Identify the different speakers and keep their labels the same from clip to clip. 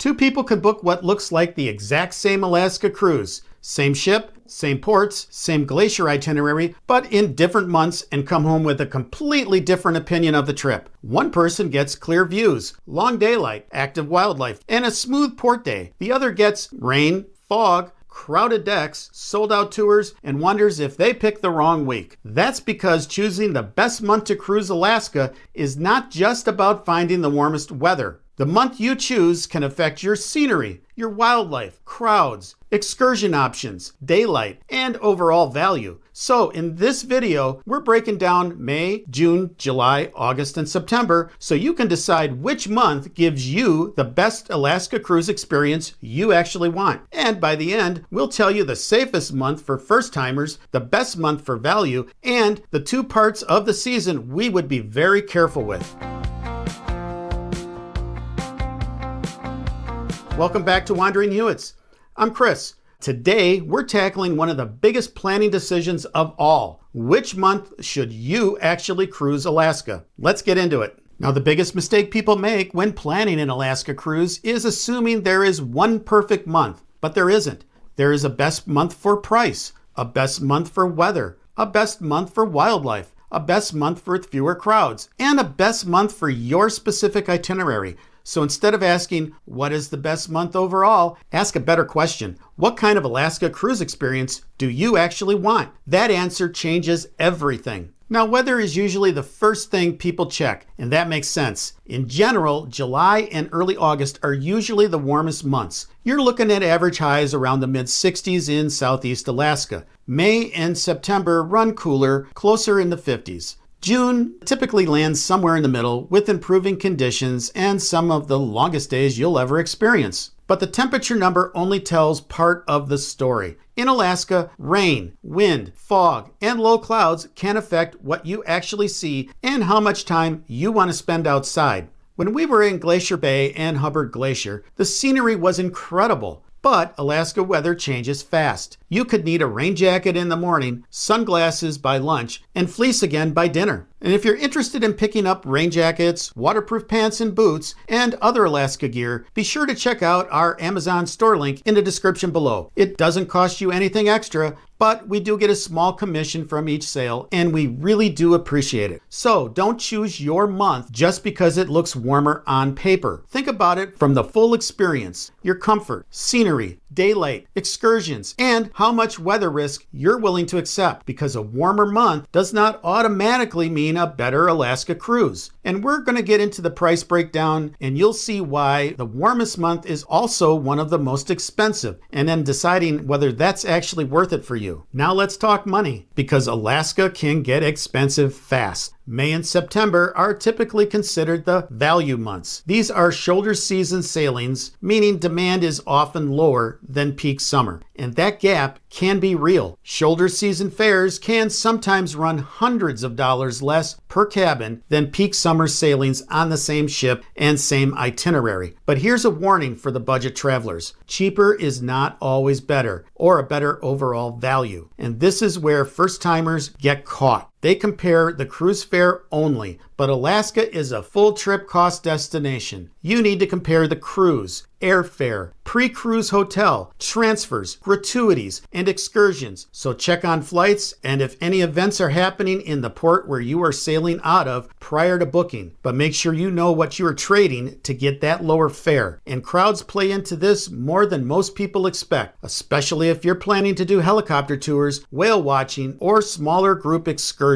Speaker 1: Two people can book what looks like the exact same Alaska cruise. Same ship, same ports, same glacier itinerary, but in different months and come home with a completely different opinion of the trip. One person gets clear views, long daylight, active wildlife, and a smooth port day. The other gets rain, fog, crowded decks, sold-out tours, and wonders if they picked the wrong week. That's because choosing the best month to cruise Alaska is not just about finding the warmest weather. The month you choose can affect your scenery, your wildlife, crowds, excursion options, daylight, and overall value. So in this video, we're breaking down May, June, July, August, and September so you can decide which month gives you the best Alaska cruise experience you actually want. And by the end, we'll tell you the safest month for first-timers, the best month for value, and the two parts of the season we would be very careful with. Welcome back to Wandering Hewitts. I'm Chris. Today, we're tackling one of the biggest planning decisions of all. Which month should you actually cruise Alaska? Let's get into it. Now, the biggest mistake people make when planning an Alaska cruise is assuming there is one perfect month, but there isn't. There is a best month for price, a best month for weather, a best month for wildlife, a best month for fewer crowds, and a best month for your specific itinerary. So instead of asking, what is the best month overall, ask a better question. What kind of Alaska cruise experience do you actually want? That answer changes everything. Now, weather is usually the first thing people check, and that makes sense. In general, July and early August are usually the warmest months. You're looking at average highs around the mid-60s in southeast Alaska. May and September run cooler, closer in the 50s. June typically lands somewhere in the middle with improving conditions and some of the longest days you'll ever experience. But the temperature number only tells part of the story. In Alaska, rain, wind, fog, and low clouds can affect what you actually see and how much time you want to spend outside. When we were in Glacier Bay and Hubbard Glacier, the scenery was incredible. But Alaska weather changes fast. You could need a rain jacket in the morning, sunglasses by lunch, and fleece again by dinner. And if you're interested in picking up rain jackets, waterproof pants and boots, and other Alaska gear, be sure to check out our Amazon store link in the description below. It doesn't cost you anything extra, but we do get a small commission from each sale, and we really do appreciate it. So don't choose your month just because it looks warmer on paper. Think about it from the full experience, your comfort, scenery, daylight, excursions, and how much weather risk you're willing to accept, because a warmer month does not automatically mean a better Alaska cruise. And we're going to get into the price breakdown, and you'll see why the warmest month is also one of the most expensive, and then deciding whether that's actually worth it for you. Now let's talk money, because Alaska can get expensive fast. May and September are typically considered the value months. These are shoulder season sailings, meaning demand is often lower than peak summer. And that gap can be real. Shoulder season fares can sometimes run hundreds of dollars less per cabin than peak summer sailings on the same ship and same itinerary. But here's a warning for the budget travelers. Cheaper is not always better or a better overall value. And this is where first-timers get caught. They compare the cruise fare only, but Alaska is a full trip cost destination. You need to compare the cruise, airfare, pre-cruise hotel, transfers, gratuities, and excursions. So check on flights and if any events are happening in the port where you are sailing out of prior to booking. But make sure you know what you are trading to get that lower fare. And crowds play into this more than most people expect, especially if you're planning to do helicopter tours, whale watching, or smaller group excursions.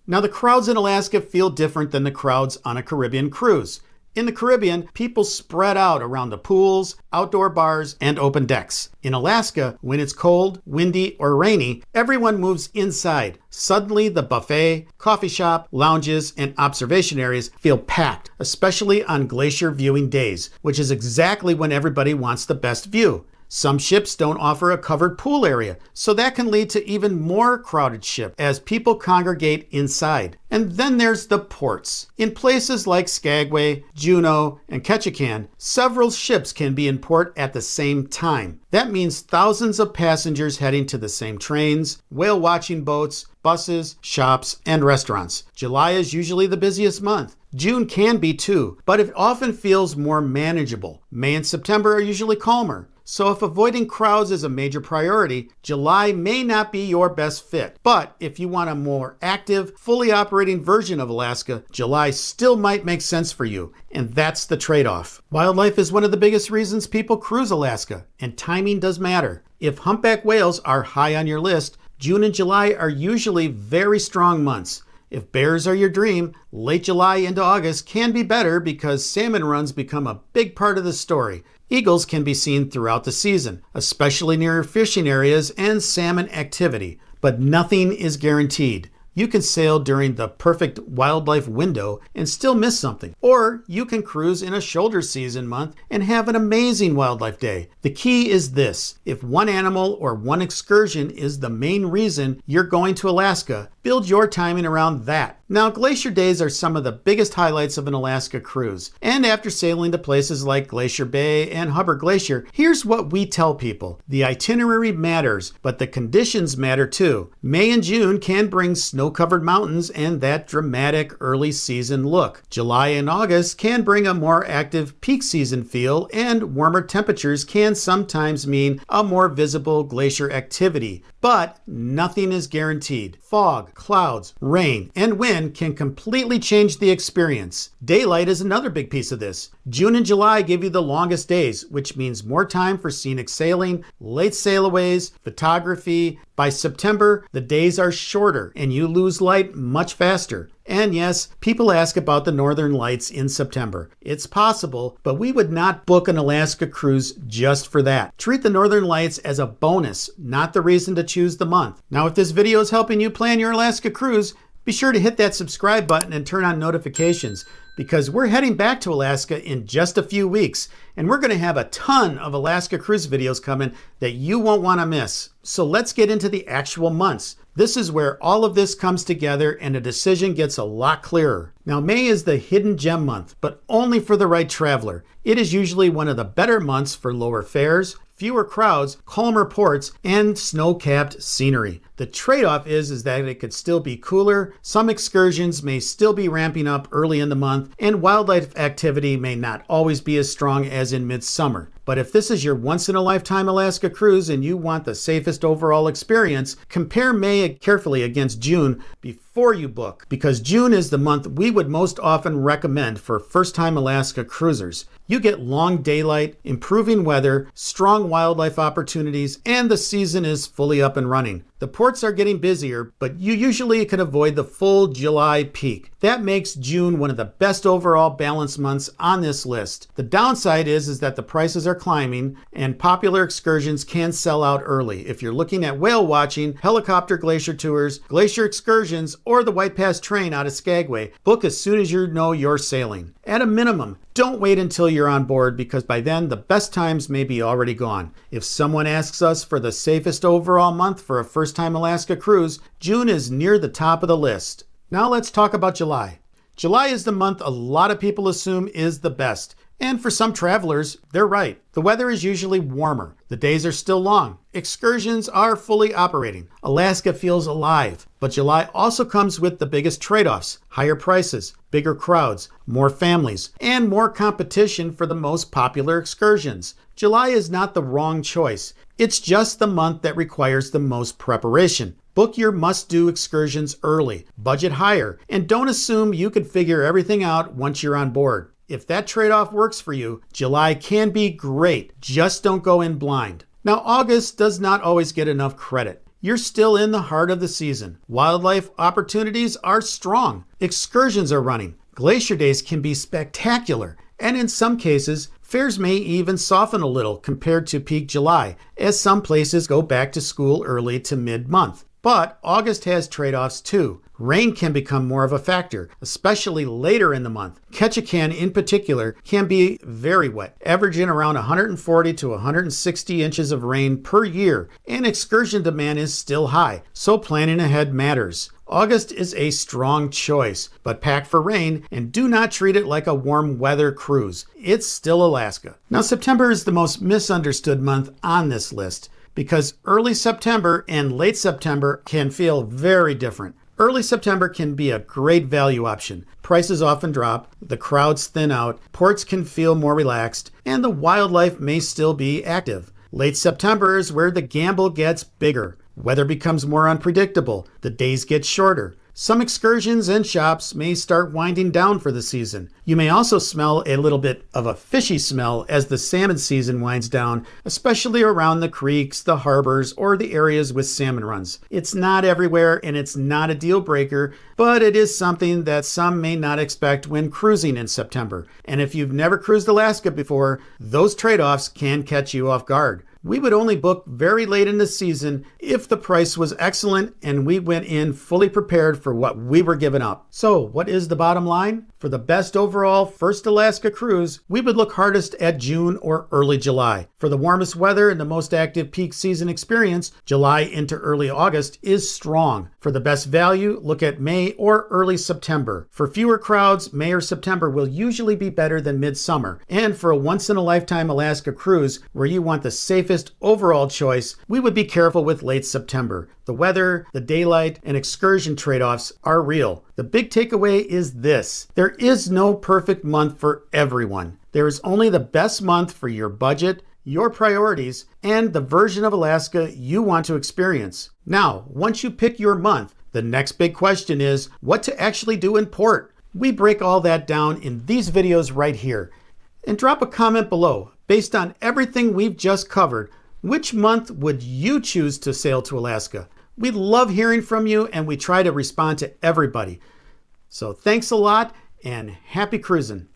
Speaker 1: Now, the crowds in Alaska feel different than the crowds on a Caribbean cruise. In the Caribbean, people spread out around the pools, outdoor bars, and open decks. In Alaska, when it's cold, windy, or rainy, everyone moves inside. Suddenly, the buffet, coffee shop, lounges, and observation areas feel packed, especially on glacier viewing days, which is exactly when everybody wants the best view. Some ships don't offer a covered pool area, so that can lead to even more crowded ships as people congregate inside. And then there's the ports. In places like Skagway, Juneau, and Ketchikan, several ships can be in port at the same time. That means thousands of passengers heading to the same trains, whale watching boats, buses, shops, and restaurants. July is usually the busiest month. June can be too, but it often feels more manageable. May and September are usually calmer. So if avoiding crowds is a major priority, July may not be your best fit. But if you want a more active, fully operating version of Alaska, July still might make sense for you. And that's the trade-off. Wildlife is one of the biggest reasons people cruise Alaska, and timing does matter. If humpback whales are high on your list, June and July are usually very strong months. If bears are your dream, late July into August can be better because salmon runs become a big part of the story. Eagles can be seen throughout the season, especially near fishing areas and salmon activity, but nothing is guaranteed. You can sail during the perfect wildlife window and still miss something. Or you can cruise in a shoulder season month and have an amazing wildlife day. The key is this: if one animal or one excursion is the main reason you're going to Alaska, build your timing around that. Now, glacier days are some of the biggest highlights of an Alaska cruise. And after sailing to places like Glacier Bay and Hubbard Glacier, here's what we tell people. The itinerary matters, but the conditions matter too. May and June can bring snow-covered mountains and that dramatic early season look. July and August can bring a more active peak season feel, and warmer temperatures can sometimes mean a more visible glacier activity. But nothing is guaranteed. Fog, clouds, rain, and wind can completely change the experience. Daylight is another big piece of this. June and July give you the longest days, which means more time for scenic sailing, late sailaways, photography. By September, the days are shorter and you lose light much faster. And yes, people ask about the northern lights in September. It's possible, but we would not book an Alaska cruise just for that. Treat the northern lights as a bonus, not the reason to choose the month. Now, if this video is helping you plan your Alaska cruise, be sure to hit that subscribe button and turn on notifications, because we're heading back to Alaska in just a few weeks, and we're going to have a ton of Alaska cruise videos coming that you won't want to miss. So let's get into the actual months. This is where all of this comes together and a decision gets a lot clearer. Now, May is the hidden gem month, but only for the right traveler. It is usually one of the better months for lower fares, fewer crowds, calmer ports, and snow-capped scenery. The trade-off is that it could still be cooler, some excursions may still be ramping up early in the month, and wildlife activity may not always be as strong as in midsummer. But if this is your once-in-a-lifetime Alaska cruise and you want the safest overall experience, compare May carefully against June before you book, because June is the month we would most often recommend for first-time Alaska cruisers. You get long daylight, improving weather, strong wildlife opportunities, and the season is fully up and running. The ports are getting busier, but you usually can avoid the full July peak. That makes June one of the best overall balanced months on this list. The downside is that the prices are climbing and popular excursions can sell out early. If you're looking at whale watching, helicopter glacier tours, glacier excursions, or the White Pass train out of Skagway, book as soon as you know you're sailing. At a minimum, don't wait until you're on board, because by then the best times may be already gone. If someone asks us for the safest overall month for a first-time Alaska cruise, June is near the top of the list. Now let's talk about July. July is the month a lot of people assume is the best. And for some travelers, they're right. The weather is usually warmer. The days are still long. Excursions are fully operating. Alaska feels alive. But July also comes with the biggest trade-offs: higher prices, bigger crowds, more families, and more competition for the most popular excursions. July is not the wrong choice. It's just the month that requires the most preparation. Book your must-do excursions early, budget higher, and don't assume you can figure everything out once you're on board. If that trade-off works for you, July can be great. Just don't go in blind. Now, August does not always get enough credit. You're still in the heart of the season. Wildlife opportunities are strong. Excursions are running. Glacier days can be spectacular. And in some cases, fares may even soften a little compared to peak July, as some places go back to school early to mid-month. But August has trade-offs too. Rain can become more of a factor, especially later in the month. Ketchikan in particular can be very wet, averaging around 140 to 160 inches of rain per year, and excursion demand is still high, so planning ahead matters. August is a strong choice, but pack for rain and do not treat it like a warm weather cruise. It's still Alaska. Now, September is the most misunderstood month on this list, because early September and late September can feel very different. Early September can be a great value option. Prices often drop, the crowds thin out, ports can feel more relaxed, and the wildlife may still be active. Late September is where the gamble gets bigger. Weather becomes more unpredictable, the days get shorter. Some excursions and shops may start winding down for the season. You may also smell a little bit of a fishy smell as the salmon season winds down, especially around the creeks, the harbors, or the areas with salmon runs. It's not everywhere and it's not a deal breaker, but it is something that some may not expect when cruising in September. And if you've never cruised Alaska before, those trade-offs can catch you off guard. We would only book very late in the season if the price was excellent and we went in fully prepared for what we were giving up. So what is the bottom line? For the best overall first Alaska cruise, we would look hardest at June or early July. For the warmest weather and the most active peak season experience, July into early August is strong. For the best value, look at May or early September. For fewer crowds, May or September will usually be better than midsummer. And for a once-in-a-lifetime Alaska cruise where you want the safest overall choice, we would be careful with late September. The weather, the daylight, and excursion trade-offs are real. The big takeaway is this: there is no perfect month for everyone. There is only the best month for your budget, your priorities, and the version of Alaska you want to experience. Now, once you pick your month, the next big question is what to actually do in port. We break all that down in these videos right here. And drop a comment below. Based on everything we've just covered, which month would you choose to sail to Alaska? We love hearing from you and we try to respond to everybody. So thanks a lot and happy cruising.